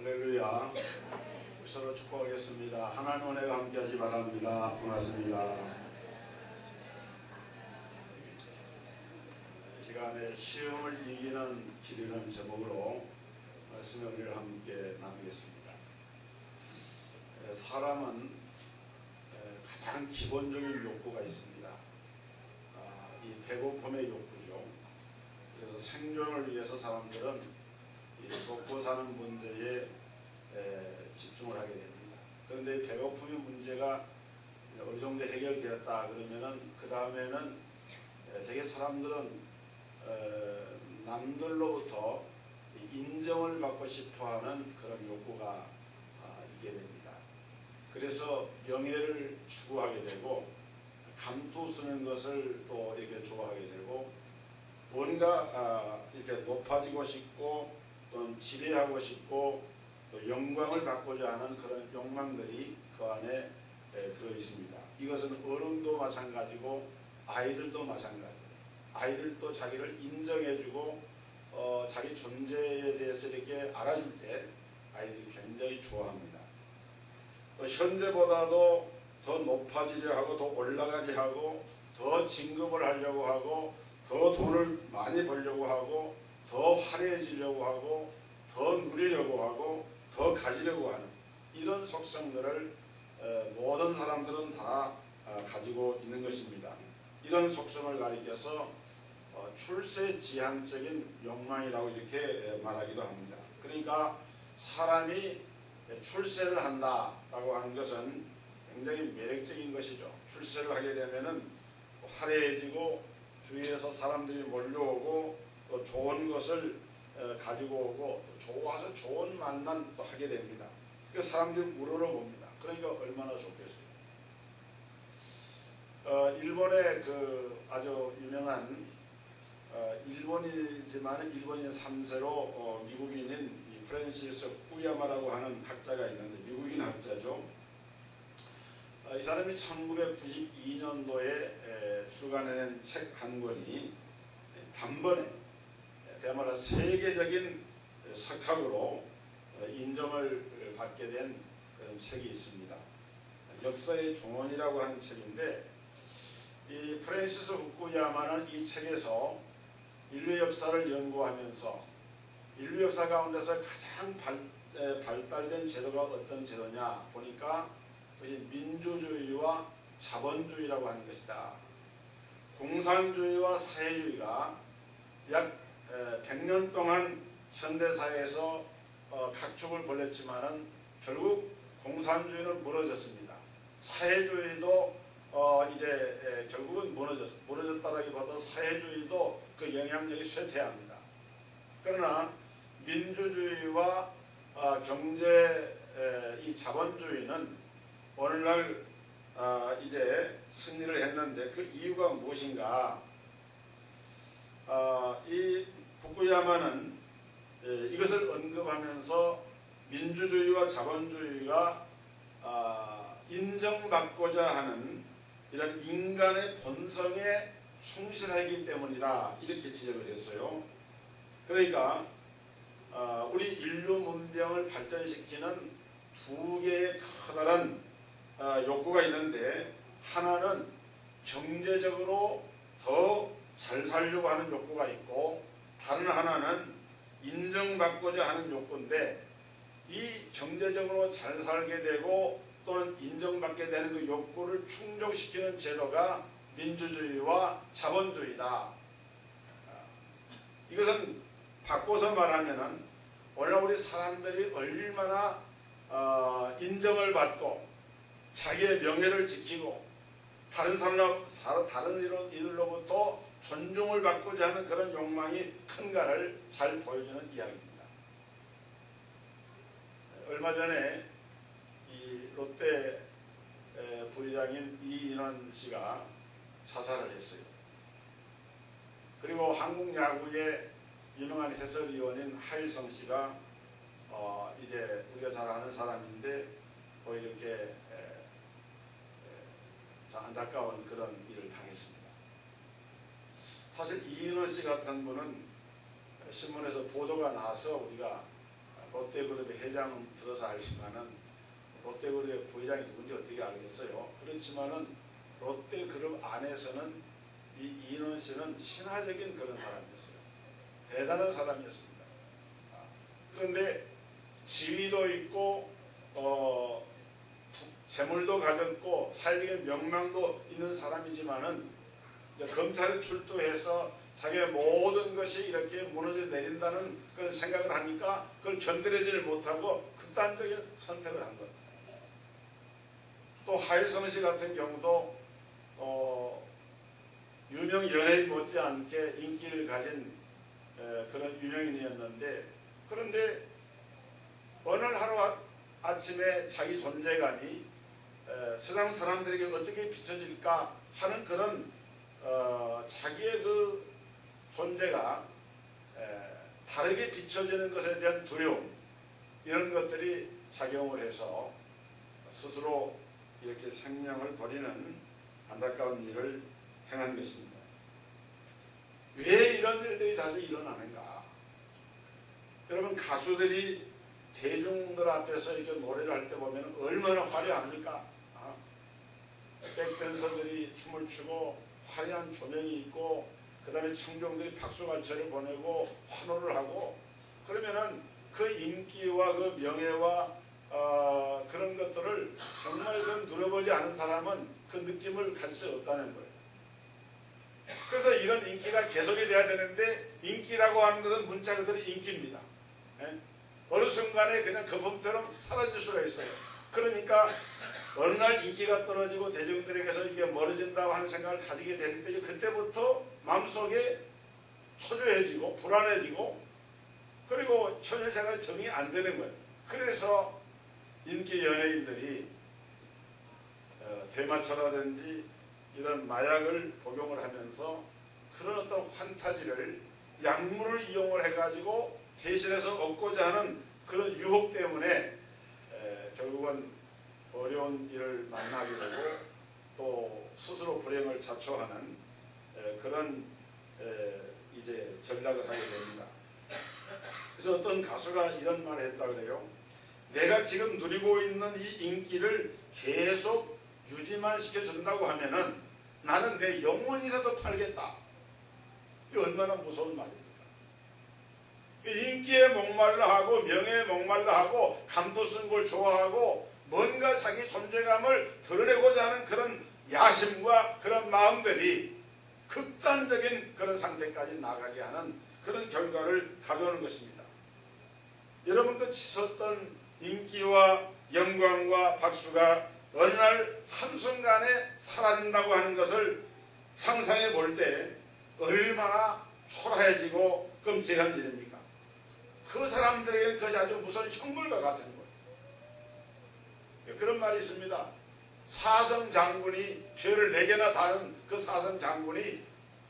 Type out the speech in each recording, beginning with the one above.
할렐루야. 서로 축복하겠습니다. 하나님 은혜가 함께하시 바랍니다. 반갑습니다. 이 시간에 시험을 이기는 길이라는 제목으로 말씀의 은혜를 함께 나누겠습니다. 사람은 가장 기본적인 욕구가 있습니다. 이 배고픔의 욕구죠. 그래서 생존을 위해서 사람들은 먹고 사는 문제에 집중을 하게 됩니다. 그런데 이 배고픔의 문제가 어느 정도 해결되었다 그러면은 그 다음에는 되게 사람들은 남들로부터 인정을 받고 싶어하는 그런 욕구가 있게 됩니다. 그래서 명예를 추구하게 되고 감투 쓰는 것을 또 이렇게 좋아하게 되고 뭔가 이렇게 높아지고 싶고 또는 지배하고 싶고 또 영광을 받고자 하는 그런 욕망들이 그 안에 들어 있습니다. 이것은 어른도 마찬가지고 아이들도 마찬가지고 아이들도 자기를 인정해주고 자기 존재에 대해서 이렇게 알아줄 때 아이들이 굉장히 좋아합니다. 또 현재보다도 더 높아지려 하고 더 올라가려 하고 더 진급을 하려고 하고 더 돈을 많이 벌려고 하고 더 화려해지려고 하고 더 누리려고 하고 더 가지려고 하는 이런 속성들을 모든 사람들은 다 가지고 있는 것입니다. 이런 속성을 가리켜서 출세지향적인 욕망이라고 이렇게 말하기도 합니다. 그러니까 사람이 출세를 한다라고 하는 것은 굉장히 매력적인 것이죠. 출세를 하게 되면은 화려해지고 주위에서 사람들이 몰려오고 또 좋은 것을 가지고 오고 좋아서 좋은 말만 또 하게 됩니다. 그 사람들이 우러러봅니다. 그러니까 얼마나 좋겠어요. 일본의 그 아주 유명한 일본이지만 일본인 3세로 미국인인 프랜시스 후쿠야마라고 하는 학자가 있는데 미국인 학자죠. 이 사람이 1992년도에 출간해낸 책 한 권이 단번에 그야말로 세계적인 석학으로 인정을 받게 된 그런 책이 있습니다. 역사의 종언이라고 하는 책인데 이 프랜시스 후쿠야마는 이 책에서 인류 역사를 연구하면서 인류 역사 가운데서 가장 발달된 제도가 어떤 제도냐 보니까 그것이 민주주의와 자본주의라고 하는 것이다. 공산주의와 사회주의가 약 100년 동안 현대사회에서 각축을 벌였지만은 결국 공산주의는 무너졌습니다. 사회주의도 이제 결국은 무너졌다라기보다 사회주의도 그 영향력이 쇠퇴합니다. 그러나 민주주의와 경제 이 자본주의는 오늘날 이제 승리를 했는데 그 이유가 무엇인가? 이 후쿠야마는 이것을 언급하면서 민주주의와 자본주의가 인정받고자 하는 이런 인간의 본성에 충실하기 때문이다 이렇게 지적을 했어요. 그러니까 우리 인류 문명을 발전시키는 두 개의 커다란 욕구가 있는데 하나는 경제적으로 더 잘 살려고 하는 욕구가 있고 다른 하나는 인정받고자 하는 욕구인데 이 경제적으로 잘 살게 되고 또는 인정받게 되는 그 욕구를 충족시키는 제도가 민주주의와 자본주의다. 이것은 바꿔서 말하면은 오늘 우리 사람들이 얼마나 인정을 받고 자기의 명예를 지키고 다른 이들로부터 존중을 받고자 하는 그런 욕망이 큰가를 잘 보여주는 이야기입니다. 얼마 전에 이 롯데 부회장인 이인원 씨가 자살을 했어요. 그리고 한국 야구의 유명한 해설위원인 하일성 씨가 이제 우리가 잘 아는 사람인데 이렇게 안타까운 그런 일을 당했습니다. 사실 이인원 씨 같은 분은 신문에서 보도가 나서 우리가 롯데그룹의 회장 들어서 알지만은 롯데그룹의 부회장이 누군지 어떻게 알겠어요. 그렇지만은 롯데그룹 안에서는 이 이인원 씨는 신화적인 그런 사람이었어요. 대단한 사람이었습니다. 그런데 지위도 있고 재물도 가졌고 사회적인 명망도 있는 사람이지만은 검찰에 출두해서 자기의 모든 것이 이렇게 무너져 내린다는 그런 생각을 하니까 그걸 견뎌내지를 못하고 극단적인 선택을 한 겁니다. 또 하일성 씨 같은 경우도 유명 연예인 못지않게 인기를 가진 그런 유명인이었는데, 그런데 어느 하루 아침에 자기 존재감이 세상 사람들에게 어떻게 비춰질까 하는 그런 자기의 그 존재가 다르게 비춰지는 것에 대한 두려움, 이런 것들이 작용을 해서 스스로 이렇게 생명을 버리는 안타까운 일을 행한 것입니다. 왜 이런 일들이 자주 일어나는가? 여러분, 가수들이 대중들 앞에서 이렇게 노래를 할 때 보면 얼마나 화려합니까? 백댄서들이 춤을 추고 화려한 조명이 있고, 그 다음에 청중들이 박수갈채를 보내고 환호를 하고, 그러면은 그 인기와 그 명예와 그런 것들을 정말 그 누려보지 않은 사람은 그 느낌을 가질 수 없다는 거예요. 그래서 이런 인기가 계속이 돼야 되는데, 인기라고 하는 것은 문자 그대로 인기입니다. 어느 순간에 그냥 거품처럼 사라질 수가 있어요. 그러니까 어느 날 인기가 떨어지고 대중들에게서 이게 멀어진다고 하는 생각을 가지게 될 때, 그때부터 마음속에 초조해지고 불안해지고, 그리고 현실 생활이 정이 안 되는 거예요. 그래서 인기 연예인들이 대마초라든지 이런 마약을 복용을 하면서 그런 어떤 환타지를, 약물을 이용을 해가지고 대신해서 얻고자 하는 그런 유혹 때문에 결국은 어려운 일을 만나게 되고 또 스스로 불행을 자초하는 그런 이제 전략을 하게 됩니다. 그래서 어떤 가수가 이런 말을 했다 그래요. 내가 지금 누리고 있는 이 인기를 계속 유지만 시켜준다고 하면은 나는 내 영혼이라도 팔겠다. 이게 얼마나 무서운 말입니까? 인기에 목말라 하고 명예에 목말라 하고 감도 쓴 걸 좋아하고 뭔가 자기 존재감을 드러내고자 하는 그런 야심과 그런 마음들이 극단적인 그런 상태까지 나가게 하는 그런 결과를 가져오는 것입니다. 여러분, 그 치솟던 인기와 영광과 박수가 어느 날 한순간에 사라진다고 하는 것을 상상해 볼 때 얼마나 초라해지고 끔찍한 일입니까? 그 사람들에게는 그것이 아주 무서운 흉물과 같은 거예요. 그런 말이 있습니다. 사성 장군이 별을 4개나 다는 그 사성 장군이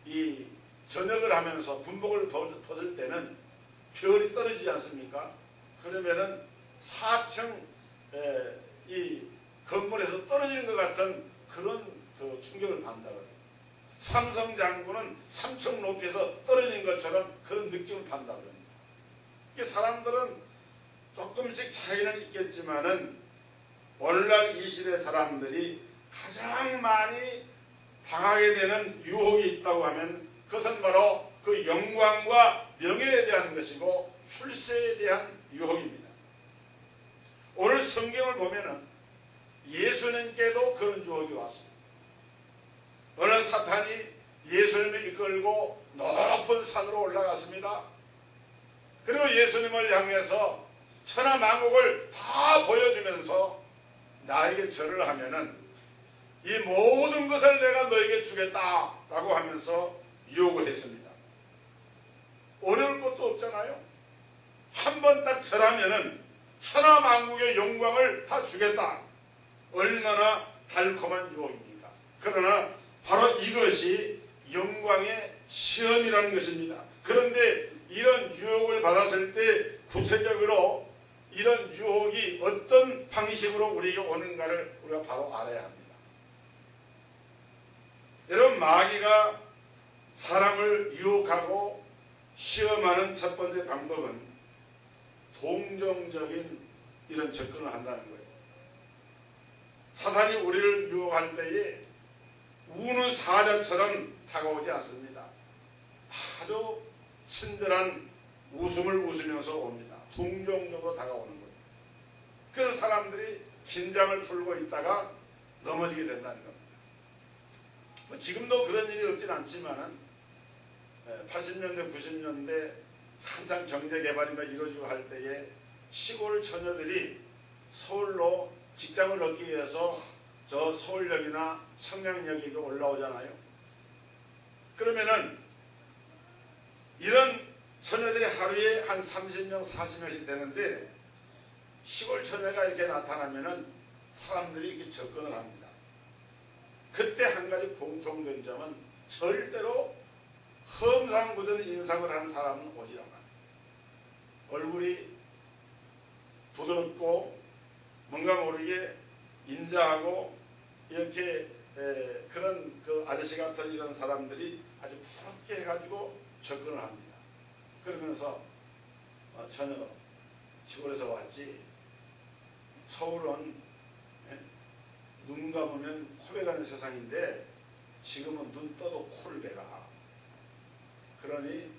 이 전역을 하면서 군복을 벗을 때는 별이 떨어지지 않습니까? 그러면은 4층 이 건물에서 떨어지는 것 같은 그런 그 충격을 받는다고 해요. 삼성 장군은 3층 높이에서 떨어진 것처럼 그런 느낌을 받는다고 합니다. 사람들은 조금씩 차이는 있겠지만은 오늘날 이 시대 사람들이 가장 많이 당하게 되는 유혹이 있다고 하면 그것은 바로 그 영광과 명예에 대한 것이고 출세에 대한 유혹입니다. 오늘 성경을 보면은 예수님께도 그런 유혹이 왔습니다. 어느 사탄이 예수님을 이끌고 높은 산으로 올라갔습니다. 그리고 예수님을 향해서 천하만국을 다 보여주면서 나에게 절을 하면은 이 모든 것을 내가 너에게 주겠다라고 하면서 유혹을 했습니다. 어려울 것도 없잖아요. 한 번 딱 절하면은 천하만국의 영광을 다 주겠다. 얼마나 달콤한 유혹입니까? 그러나 바로 이것이 영광의 시험이라는 것입니다. 그런데 이런 유혹을 받았을 때 구체적으로 이런 유혹이 어떤 방식으로 우리에게 오는가를 우리가 바로 알아야 합니다. 여러분, 마귀가 사람을 유혹하고 시험하는 첫 번째 방법은 동정적인 이런 접근을 한다는 거예요. 사탄이 우리를 유혹할 때에 우는 사자처럼 다가오지 않습니다. 아주 친절한 웃음을 웃으면서 옵니다. 동정적으로 다가오는 거예요. 그래서 사람들이 긴장을 풀고 있다가 넘어지게 된다는 겁니다. 지금도 그런 일이 없진 않지만 80년대 90년대 한창 경제개발이 이루어지고 할 때에 시골 처녀들이 서울로 직장을 얻기 위해서 저 서울역이나 청량역에 올라오잖아요. 그러면은 이런 처녀들이 하루에 한 30명 40명씩 되는데 시골 처녀가 이렇게 나타나면은 사람들이 이렇게 접근을 합니다. 그때 한 가지 공통된 점은 절대로 험상궂은 인상을 하는 사람은 오지라 말이에요. 얼굴이 부드럽고 뭔가 모르게 인자하고 이렇게 그런 그 아저씨 같은 이런 사람들이 아주 부럽게 해가지고 접근을 합니다. 그러면서 전혀 시골에서 왔지, 서울은 눈 감으면 코베 가는 세상인데 지금은 눈 떠도 코를 베가. 그러니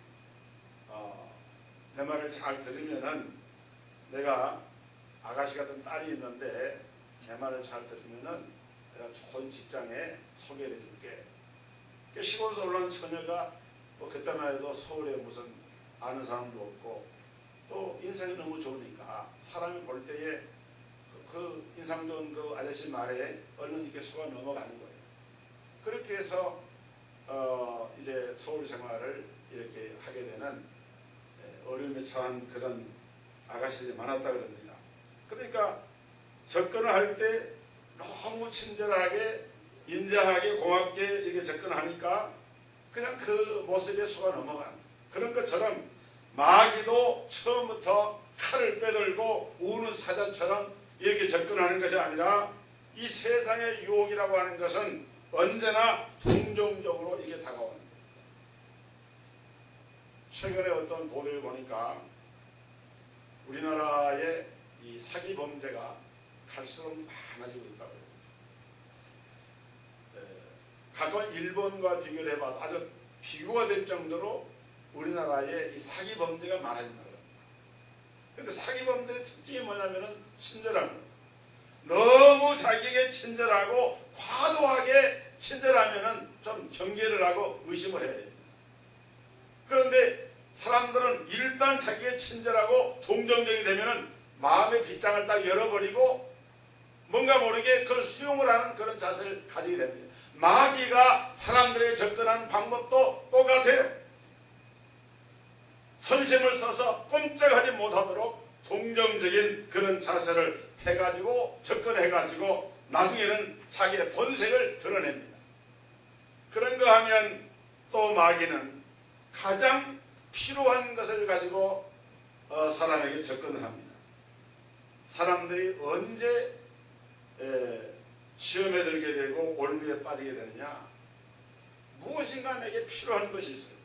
내 말을 잘 들으면은, 내가 아가씨 같은 딸이 있는데 내 말을 잘 들으면은 내가 좋은 직장에 소개를 해줄게. 시골에서 올라온 처녀가 그때만 해도 서울에 무슨 아는 사람도 없고 또 인상이 너무 좋으니까 사람이 볼 때에 그 인상 좋은 그 아저씨 말에 얼른 이렇게 속아 넘어가는 거예요. 그렇게 해서 이제 서울 생활을 이렇게 하게 되는 어려움에 처한 그런 아가씨들이 많았다 그럽니다. 그러니까 접근을 할 때 너무 친절하게 인자하게 고맙게 이렇게 접근하니까 그냥 그 모습에 속아 넘어가는 그런 것처럼, 마귀도 처음부터 칼을 빼들고 우는 사자처럼 이렇게 접근하는 것이 아니라 이 세상의 유혹이라고 하는 것은 언제나 동정적으로 이게 다가오는 거예요. 최근에 어떤 보도를 보니까 우리나라의 이 사기 범죄가 갈수록 많아지고 있다고 해요. 가까운 일본과 비교를 해봐도 아주 비교가 될 정도로 우리나라에 이 사기 범죄가 많아진다고 합니다. 그런데 사기 범죄의 특징이 뭐냐면은 친절한 거예요. 너무 자기에게 친절하고 과도하게 친절하면은 좀 경계를 하고 의심을 해야 됩니다. 그런데 사람들은 일단 자기에게 친절하고 동정적이 되면은 마음의 빗장을 딱 열어버리고 뭔가 모르게 그걸 수용을 하는 그런 자세를 가지게 됩니다. 마귀가 사람들에게 접근하는 방법도 똑같아요. 선심을 써서 꼼짝하지 못하도록 동정적인 그런 자세를 해가지고 접근해가지고 나중에는 자기의 본색을 드러냅니다. 그런 거 하면 또 마귀는 가장 필요한 것을 가지고 사람에게 접근을 합니다. 사람들이 언제 시험에 들게 되고 올무에 빠지게 되느냐, 무엇인가 내게 필요한 것이 있어요.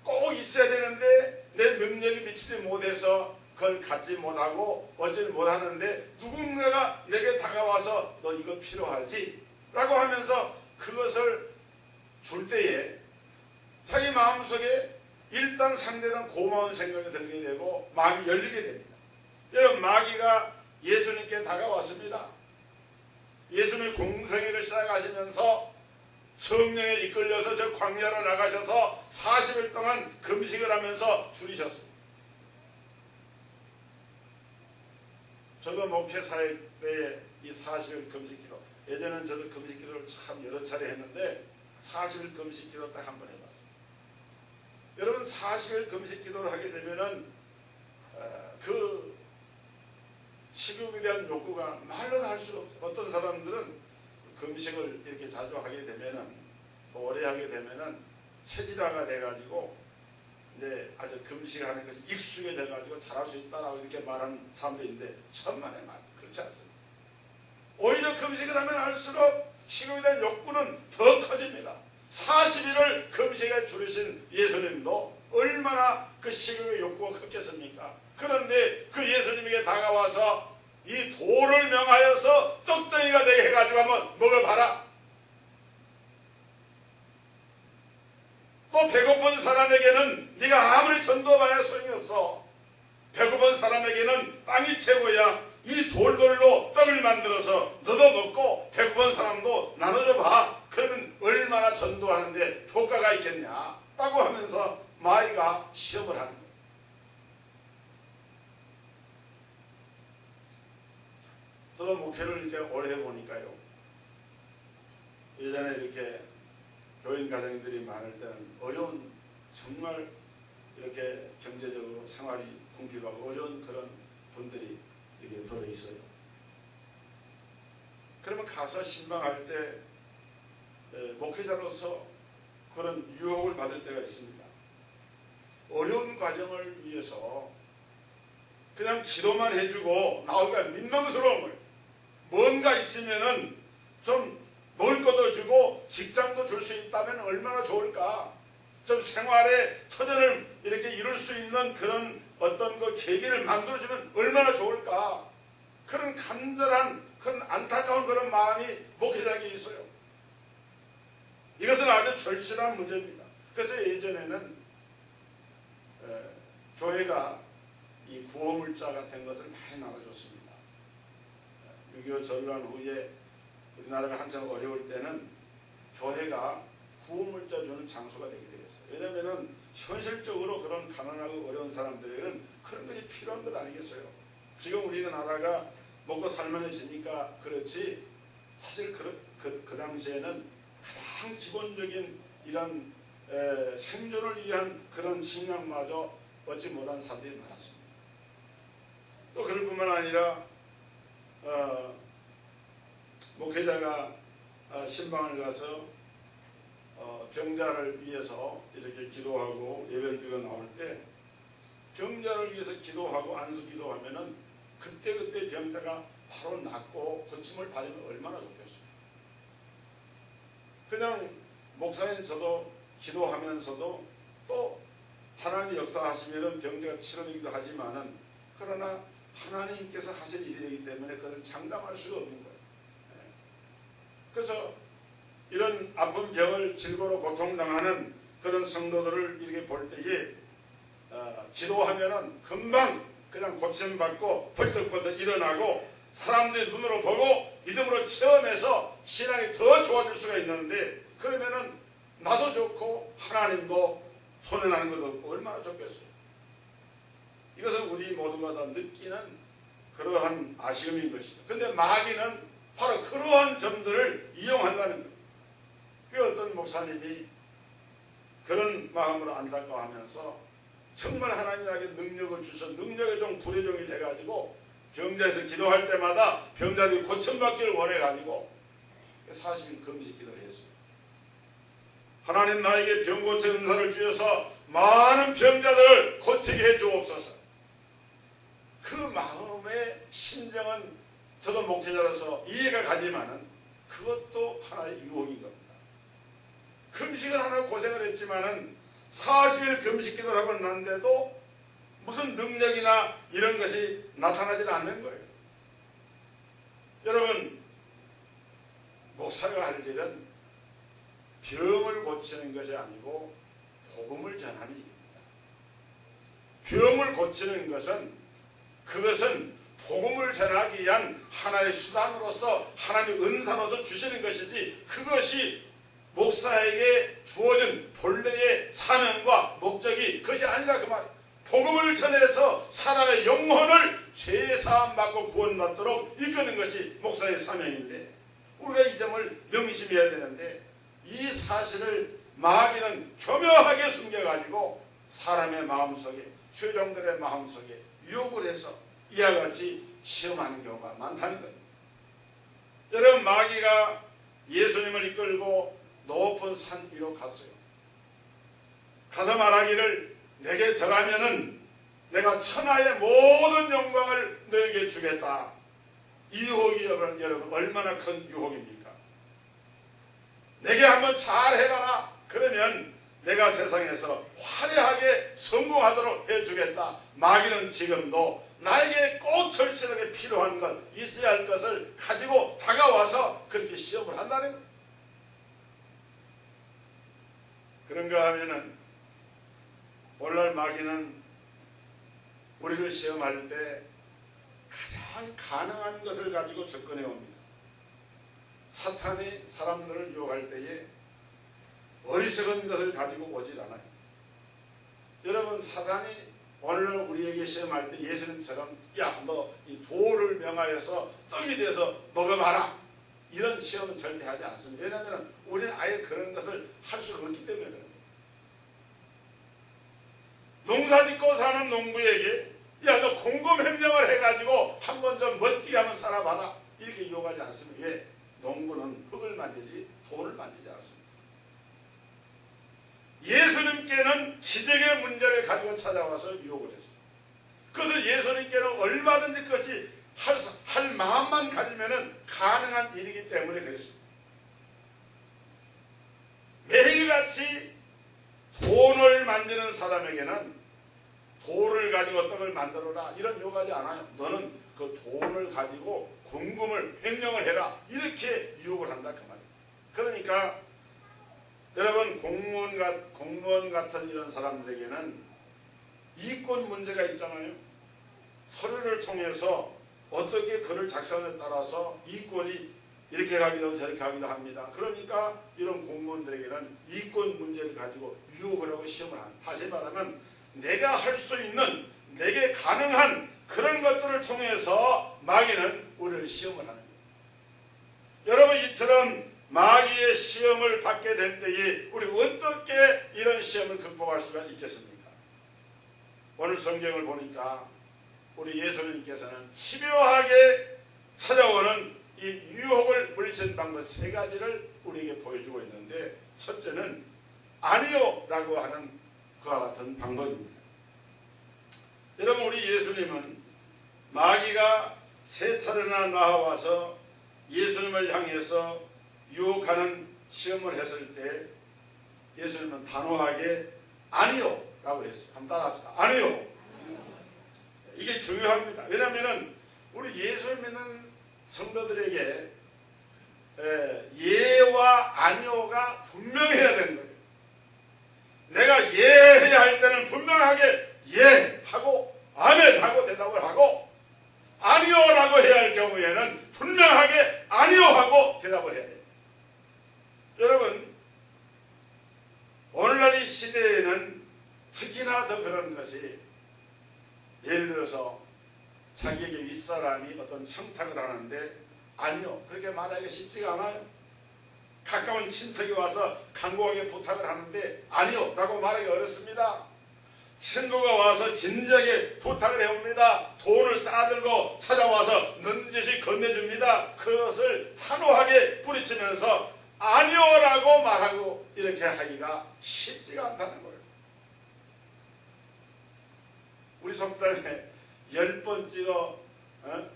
꼭 있어야 되는데 내 능력이 미치지 못해서 그걸 갖지 못하고 얻지 못하는데 누군가가 내게 다가와서 너 이거 필요하지? 라고 하면서 그것을 줄 때에 자기 마음속에 일단 상대는 고마운 생각이 들게 되고 마음이 열리게 됩니다. 여러분, 마귀가 예수님께 다가왔습니다. 예수님이 공생애를 시작하시면서 성령에 이끌려서 저 광야로 나가셔서 40일 동안 금식을 하면서 줄이셨습니다. 저도 목회 사역 때에 이 40일 금식기도, 예전에는 저도 금식기도를 참 여러 차례 했는데 40일 금식기도 딱 한 번 해봤어요. 여러분, 40일 금식기도를 하게 되면은 그 식욕에 대한 욕구가 말로 할 수 없어요. 어떤 사람들은 금식을 이렇게 자주 하게 되면은, 또 오래 하게 되면은 체질화가 돼가지고 이제 아주 금식하는 것이 익숙해져가지고 잘할 수 있다라고 이렇게 말하는 사람도 있는데 천만의 말, 그렇지 않습니다. 오히려 금식을 하면 할수록 식욕에 대한 욕구는 더 커집니다. 40일을 금식에 줄이신 예수님도 얼마나 그 식욕의 욕구가 컸겠습니까? 그런데 그 예수님에게 다가와서 이 돌을 명하여서 떡덩이가 되게 해가지고 한번 먹어봐라. 또 배고픈 사람에게는 네가 아무리 전도해봐야 소용이 없어. 배고픈 사람에게는 빵이 최고야. 이 돌돌로 떡을 만들어서 너도 먹고 배고픈 사람도 나눠줘봐. 그러면 얼마나 전도하는데 효과가 있겠냐 라고 하면서 마귀가 시험을 하는 거예요. 저도 목회를 이제 오래 해보니까요, 예전에 이렇게 교인 가정들이 많을 때는 어려운, 정말 이렇게 경제적으로 생활이 궁핍하고 어려운 그런 분들이 이렇게 들어있어요. 그러면 가서 신방할 때 목회자로서 그런 유혹을 받을 때가 있습니다. 어려운 과정을 위해서 그냥 기도만 해주고 나오기가 민망스러운 거예요. 뭔가 있으면은 좀 먹을 것도 주고 직장도 줄 수 있다면 얼마나 좋을까. 좀 생활의 터전을 이렇게 이룰 수 있는 그런 어떤 그 계기를 만들어주면 얼마나 좋을까. 그런 간절한, 그런 안타까운 그런 마음이 목회자에게 있어요. 이것은 아주 절실한 문제입니다. 그래서 예전에는 교회가 이 구호물자 같은 것을 많이 나눠줬습니다. 6.25 전란 후에 우리나라가 한참 어려울 때는 교회가 구호물자 주는 장소가 되게 되었어요. 왜냐하면 현실적으로 그런 가난하고 어려운 사람들에게는 그런 것이 필요한 것 아니겠어요. 지금 우리나라가 먹고 살만해지니까 그렇지, 사실 그 당시에는 가장 기본적인 이런 생존을 위한 그런 식량마저 얻지 못한 사람들이 많았습니다. 또 그럴 뿐만 아니라 목회자가 신방을 가서 병자를 위해서 이렇게 기도하고 예배드리고 나올 때 병자를 위해서 기도하고 안수 기도하면은 그때 병자가 바로 낫고 고침을 받으면 얼마나 좋겠어요. 그냥 목사님 저도 기도하면서도 또 하나님 역사하시면은 병자가 치료되기도 하지만은, 그러나 하나님께서 하실 일이 되기 때문에 그것을 장담할 수가 없는 거예요. 그래서 이런 아픈 병을 질고로 고통당하는 그런 성도들을 이렇게 볼 때에 기도하면은 금방 그냥 고침받고 벌떡벌떡 일어나고 사람들이 눈으로 보고 믿음으로 체험해서 신앙이 더 좋아질 수가 있는데, 그러면은 나도 좋고 하나님도 손해나는 것도 없고 얼마나 좋겠어요. 이것은 우리 모두가 다 느끼는 그러한 아쉬움인 것이죠. 그런데 마귀는 바로 그러한 점들을 이용한다는 거예요. 그 어떤 목사님이 그런 마음으로 안타까워하면서 정말 하나님 나에게 능력을 주셔서 능력의 종, 불의 종이 돼가지고 병자에서 기도할 때마다 병자들이 고침받기를 원해가지고 40일 금식 기도를 했어요. 하나님 나에게 병 고쳐 은사를 주셔서 많은 병자들을 고치게 해주옵소서. 그 마음의 심정은 저도 목회자로서 이해가 가지만은 그것도 하나의 유혹인 겁니다. 금식을 하나 고생을 했지만은 40일 금식 기도를 하고 났는데도 무슨 능력이나 이런 것이 나타나지 않는 거예요. 여러분, 목사가 할 일은 병을 고치는 것이 아니고 복음을 전하는 일입니다. 병을 고치는 것은 그것은 복음을 전하기 위한 하나의 수단으로서 하나님의 은사로서 주시는 것이지, 그것이 목사에게 주어진 본래의 사명과 목적이 그것이 아니라 그 말. 복음을 전해서 사람의 영혼을 죄사함 받고 구원받도록 이끄는 것이 목사의 사명인데, 우리가 이 점을 명심해야 되는데, 이 사실을 마귀는 교묘하게 숨겨가지고 사람의 마음속에, 최종들의 마음속에 유혹을 해서 이와 같이 시험하는 경우가 많다는 겁니다. 여러분, 마귀가 예수님을 이끌고 높은 산 위로 갔어요. 가서 말하기를 내게 절하면은 내가 천하의 모든 영광을 너에게 주겠다. 이 유혹이 여러분 얼마나 큰 유혹입니까? 내게 한번 잘 해봐라. 그러면 내가 세상에서 화려하게 성공하도록 해주겠다. 마귀는 지금도 나에게 꼭 절실하게 필요한 것, 있어야 할 것을 가지고 다가와서 그렇게 시험을 한다는 거예요. 그런가 하면은 오늘날 마귀는 우리를 시험할 때 가장 가능한 것을 가지고 접근해 옵니다. 사탄이 사람들을 유혹할 때에 어리석은 것을 가지고 오질 않아요. 여러분, 사탄이 오늘 우리에게 시험할 때 예수님처럼 야, 너 이 돌을 명하여서 떡이 돼서 먹어봐라, 이런 시험은 절대 하지 않습니다. 왜냐하면 우리는 아예 그런 것을 할 수가 없기 때문에 그런 거예요. 농사짓고 사는 농부에게 야, 너 공금횡령을 해가지고 한번 좀 멋지게 한번 살아봐라, 이렇게 유혹하지 않습니다. 왜? 농부는 흙을 만지지 돌을 만지지 않습니다. 예수님께는 기적의 문제를 가지고 찾아와서 유혹을 했습니다. 그것을 예수님께는 얼마든지 그것이 할 마음만 가지면 가능한 일이기 때문에 그랬습니다. 매일같이 돈을 만드는 사람에게는 돌을 가지고 떡을 만들어라, 이런 요구하지 않아요. 너는 그 돈을 가지고 공금을 횡령을 해라, 이렇게 유혹을 한다 그 말이에요. 그러니까 여러분, 공무원 같은 이런 사람들에게는 이권 문제가 있잖아요. 서류를 통해서 어떻게 글을 작성에 따라서 이권이 이렇게 가기도 저렇게 가기도 합니다. 그러니까 이런 공무원들에게는 이권 문제를 가지고 유혹을 하고 시험을 합니다. 다시 말하면 내가 할 수 있는, 내게 가능한 그런 것들을 통해서 마귀는 우리를 시험을 하는 거예요. 여러분, 이처럼 마귀의 시험을 받게 될 때에 우리 어떻게 이런 시험을 극복할 수가 있겠습니까? 오늘 성경을 보니까 우리 예수님께서는 집요하게 찾아오는 이 유혹을 물리치는 방법 세 가지를 우리에게 보여주고 있는데, 첫째는 아니요 라고 하는 그와 같은 방법입니다. 여러분, 우리 예수님은 마귀가 세 차례나 나와서 예수님을 향해서 유혹하는 시험을 했을 때 예수님은 단호하게 아니요 라고 했어요. 한번 따라합시다. 아니요. 이게 중요합니다. 왜냐하면 우리 예수 믿는 성도들에게 예와 아니요가 분명해야 되는 거예요. 내가 예해야 할 때는 분명하게 예 하고 아멘 하고 대답을 하고, 아니요 라고 해야 할 경우에는 분명하게 아니요 하고 대답을 해야 돼요. 여러분, 오늘날 이 시대에는 특히나 더 그런 것이, 예를 들어서 자기에게 윗사람이 어떤 청탁을 하는데 아니요 그렇게 말하기가 쉽지가 않아요. 가까운 친척이 와서 간곡하게 부탁을 하는데 아니요 라고 말하기 어렵습니다. 친구가 와서 진지하게 부탁을 해옵니다. 돈을 싸들고 찾아와서 넌지시 건네줍니다. 그것을 단호하게 뿌리치면서 아니요라고 말하고 이렇게 하기가 쉽지가 않다는 거예요. 우리 속담에 10번 찍어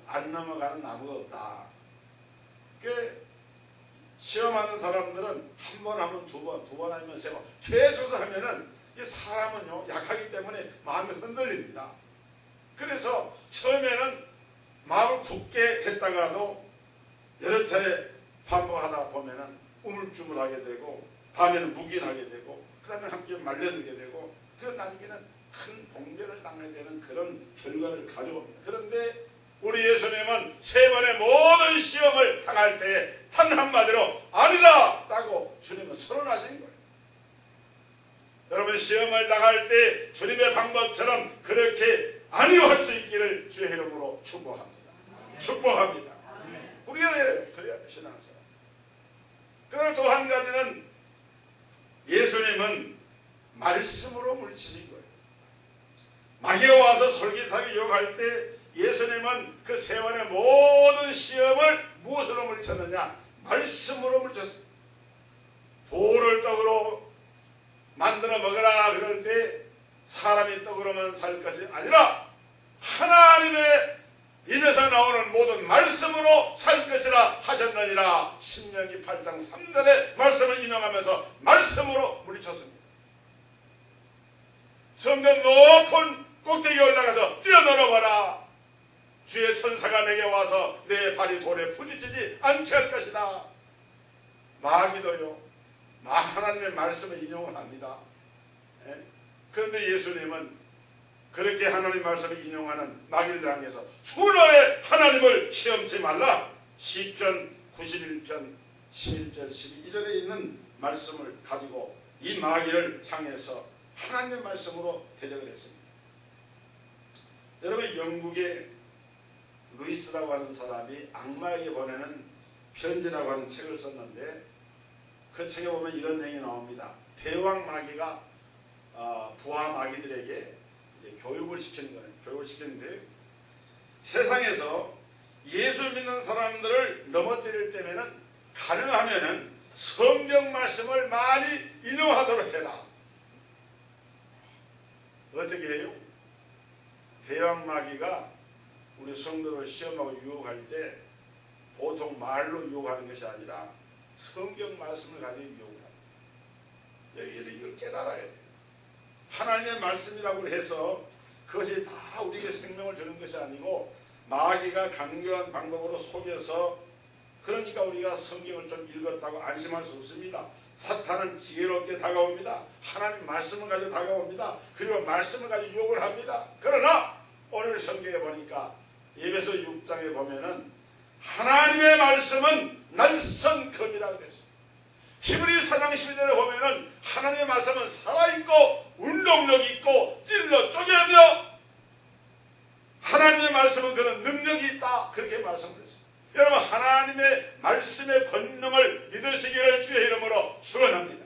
안 넘어가는 나무가 없다. 시험하는 사람들은 한 번 하면 두 번 하면 세 번 계속 하면은 이 사람은요 약하기 때문에 마음이 흔들립니다. 그래서 처음에는 마음을 굳게 했다가도 여러 차례 반복하다 보면은 우물쭈물하게 되고, 다음에는 묵인하게 되고, 그 다음에 함께 말려들게 되고, 그런 나중에는 큰 봉변을 당하게 되는 그런 결과를 가져옵니다. 그런데 우리 예수님은 세 번의 모든 시험을 당할 때 단 한마디로 아니다 라고 주님은 선언하신 거예요. 여러분, 시험을 당할 때 주님의 방법처럼 그렇게 아니요 할 수 있기를 주의 이름으로 축복합니다. 축복합니다. 우리가 그래야 신앙생활. 그러나 또 한 가지는 예수님은 말씀으로 물리치신 거예요. 마귀가 와서 솔깃하게 유혹할 때 예수님은 그 세 번의 모든 시험을 무엇으로 물리쳤느냐? 말씀으로 물리쳤어요. 돌을 떡으로 만들어 먹으라 그럴 때 사람이 떡으로만 살 것이 아니라 하나님의 입에서 나오는 모든 말씀으로 살 것이라 하셨느니라. 신명기 8장 3절의 말씀을 인용하면서 말씀으로 물리쳤습니다. 성전 높은 꼭대기에 올라가서 뛰어놀아봐라. 주의 천사가 내게 와서 내 발이 돌에 부딪히지 않게 할 것이다. 마귀도요, 하나님의 말씀을 인용을 합니다. 그런데 예수님은 그렇게 하나님의 말씀을 인용하는 마귀를 향해서 주 너의 하나님을 시험치 말라. 시편 91편 11절 12절에 있는 말씀을 가지고 이 마귀를 향해서 하나님의 말씀으로 대적을 했습니다. 여러분, 영국의 루이스라고 하는 사람이 악마에게 보내는 편지라고 하는 책을 썼는데 그 책에 보면 이런 내용이 나옵니다. 대왕 마귀가 부하 마귀들에게 교육을 시키는 거예요. 교육을 시키는데 세상에서 예수 믿는 사람들을 넘어뜨릴 때면은 가능하면은 성경 말씀을 많이 인용하도록 해라. 어떻게 해요? 대왕 마귀가 우리 성도를 시험하고 유혹할 때 보통 말로 유혹하는 것이 아니라 성경 말씀을 가지고 유혹을 합니다. 여기를 이걸 깨달아야 돼요. 하나님의 말씀이라고 해서 그것이 다 우리에게 생명을 주는 것이 아니고 마귀가 강경한 방법으로 속여서, 그러니까 우리가 성경을 좀 읽었다고 안심할 수 없습니다. 사탄은 지혜롭게 다가옵니다. 하나님 말씀을 가지고 다가옵니다. 그리고 말씀을 가지고 유혹을 합니다. 그러나 오늘 성경에 보니까 에베소 6장에 보면은 하나님의 말씀은 날선검이라고 그랬어요. 히브리 4장 12절에 보면은 하나님의 말씀은 살아있고 운동력이 있고 찔러 쪼개며 하나님의 말씀은 그런 능력이 있다, 그렇게 말씀을 했어요. 여러분, 하나님의 말씀의 권능을 믿으시기를 주의 이름으로 축원합니다.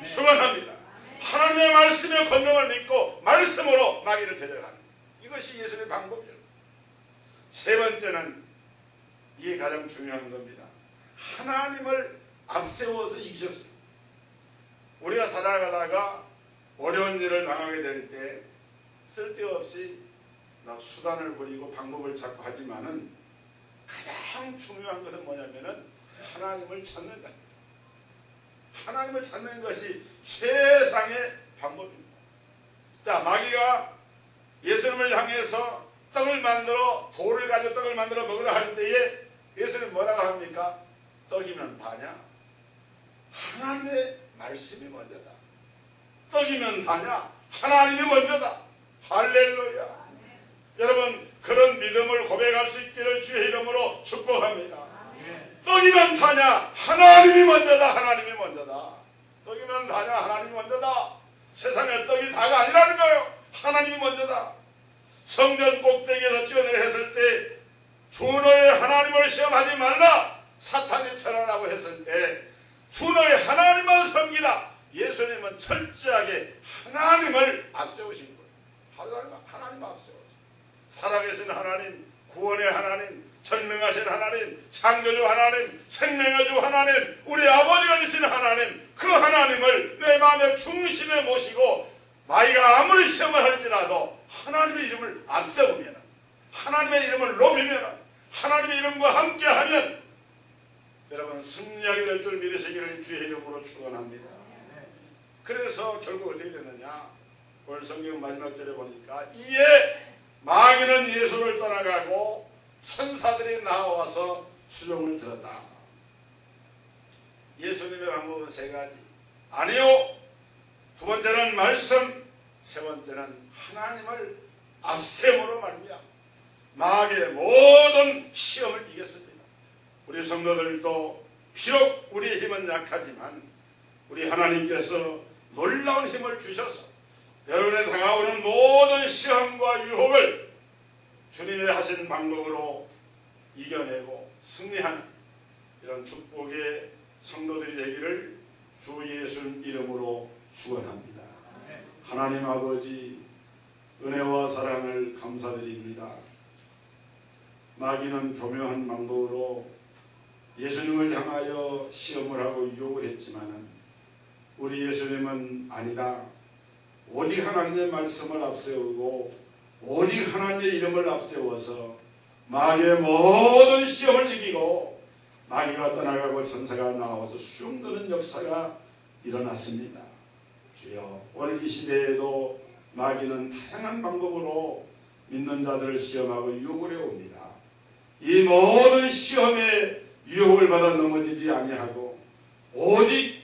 축원합니다. 하나님의 말씀의 권능을 믿고 말씀으로 마귀를 데려가는, 이것이 예수의 방법이에요. 세 번째는 이게 가장 중요한 겁니다. 하나님을 앞세워서 이기셨어요. 우리가 살아가다가 어려운 일을 당하게 될 때 쓸데없이 막 수단을 부리고 방법을 찾고 하지만은 가장 중요한 것은 뭐냐면은 하나님을 찾는다. 하나님을 찾는 것이 최상의 방법입니다. 자, 마귀가 예수님을 향해서 떡을 만들어, 돌을 가지고 떡을 만들어 먹으라 할 때에 예수님 뭐라고 합니까? 떡이면 다냐? 하나님의 말씀이 먼저다. 떡이면 다냐? 하나님이 먼저다. 할렐루야. 여러분, 그런 믿음을 고백할 수 있기를 주의 이름으로 축복합니다. 떡이면 다냐? 하나님이 먼저다. 하나님이 먼저다. 떡이면 다냐? 하나님이 먼저다. 세상에 떡이 다가 아니라는 거예요. 하나님이 먼저다. 성전 꼭대기에서 뛰어내려 했을 때 주 너의 하나님을 시험하지 말라. 사탄이 쳐라라고 했을 때 주 너의 하나님만 섬기라. 예수님은 철저하게 하나님을 앞세우신 거예요. 하나님 앞세웠어요. 살아계신 하나님, 구원의 하나님, 전능하신 하나님, 창조주 하나님, 생명의 주 하나님, 우리 아버지가 되신 하나님, 그 하나님을 내 마음의 중심에 모시고 마귀가 아무리 시험을 할지라도 하나님의 이름을 앞세우면, 하나님의 이름을 높이면, 하나님의 이름과 함께하면 여러분 승리하게 될 줄 믿으시기를 주의 이름으로 축원합니다. 그래서 결국 어떻게 됐느냐? 오늘 성경 마지막 절에 보니까 이에 마귀는 예수를 떠나가고 천사들이 나와서 수종을 들었다. 예수님의 방법은 세 가지. 아니요, 두 번째는 말씀, 세 번째는 하나님을 앞세우므로 말이야 마귀의 모든 시험을 이겼습니다. 우리 성도들도 비록 우리의 힘은 약하지만 우리 하나님께서 놀라운 힘을 주셔서 여러분의 다가오는 모든 시험과 유혹을 주님의 하신 방법으로 이겨내고 승리하는 이런 축복의 성도들이 되기를 주 예수 이름으로 축원합니다. 하나님 아버지, 은혜와 사랑을 감사드립니다. 마귀는 교묘한 방법으로 예수님을 향하여 시험을 하고 유혹을 했지만 우리 예수님은 아니다. 오직 하나님의 말씀을 앞세우고 오직 하나님의 이름을 앞세워서 마귀의 모든 시험을 이기고 마귀가 떠나가고 천사가 나와서 수용되는 역사가 일어났습니다. 주여, 오늘 이 시대에도 마귀는 다양한 방법으로 믿는 자들을 시험하고 유혹을 해옵니다. 이 모든 시험에 유혹을 받아 넘어지지 아니하고 오직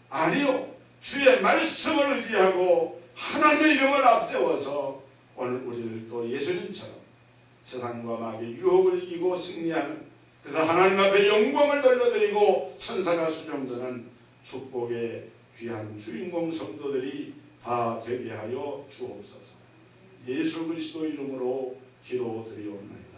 아니요 주의 말씀을 의지하고 하나님의 이름을 앞세워서 오늘 우리들도 예수님처럼 세상과 마귀의 유혹을 이기고 승리하는, 그래서 하나님 앞에 영광을 돌려드리고 천사가 수종드는 축복의 귀한 주인공 성도들이 다 되게 하여 주옵소서. 예수 그리스도 이름으로 기도드리옵나이다.